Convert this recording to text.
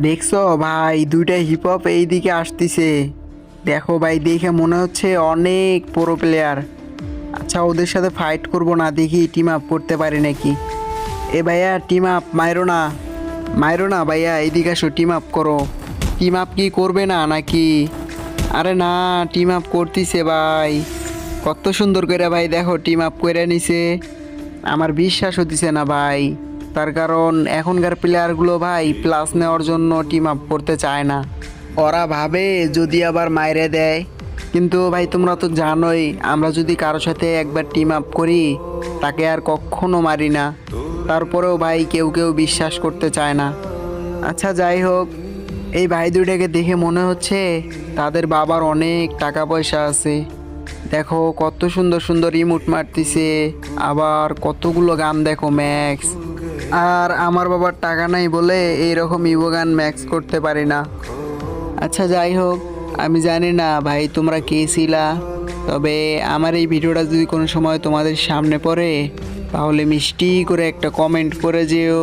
দেখছো ভাই, দুইটা হিপ হপ এইদিকে আসতেছে। দেখো ভাই, দেখে মনে হচ্ছে অনেক প্রো প্লেয়ার। আচ্ছা, ওদের সাথে ফাইট করব না, দেখি টিম আপ করতে পারি নাকি। এ ভাইয়া, টিম আপ মাইরো না, মাইরো না ভাইয়া, এইদিকে আসো, টিম আপ করো। টিম আপ কি করবে না নাকি? আরে না, টিম আপ করতিছে ভাই। কত সুন্দর করে ভাই, দেখো টিম আপ করে নিছে। আমার বিশ্বাস হতিছে না ভাই। তার কারণ এখনকার প্লেয়ারগুলো ভাই প্লাস নেওয়ার জন্য টিম আপ করতে চায় না। ওরা ভাবে যদি আবার মাইরে দেয়। কিন্তু ভাই তোমরা তো জানোই, আমরা যদি কারোর সাথে একবার টিম আপ করি তাকে আর কখনো মারি না। তারপরেও ভাই কেউ কেউ বিশ্বাস করতে চায় না। আচ্ছা যাই হোক, এই ভাই দুইটাকে দেখে মনে হচ্ছে তাদের বাবার অনেক টাকা পয়সা আছে। দেখো কত সুন্দর সুন্দর ইমোট মারতিছে, আবার কতগুলো গান দেখো ম্যাক্স। আর আমার বাবার টাকা নাই বলে এইরকম ইভো গান ম্যাক্স করতে পারি না। আচ্ছা যাই হোক, আমি জানি না ভাই তোমরা কে ছিলা, তবে আমার এই ভিডিওটা যদি কোনো সময় তোমাদের সামনে পড়ে তাহলে মিষ্টি করে একটা কমেন্ট করে যেও।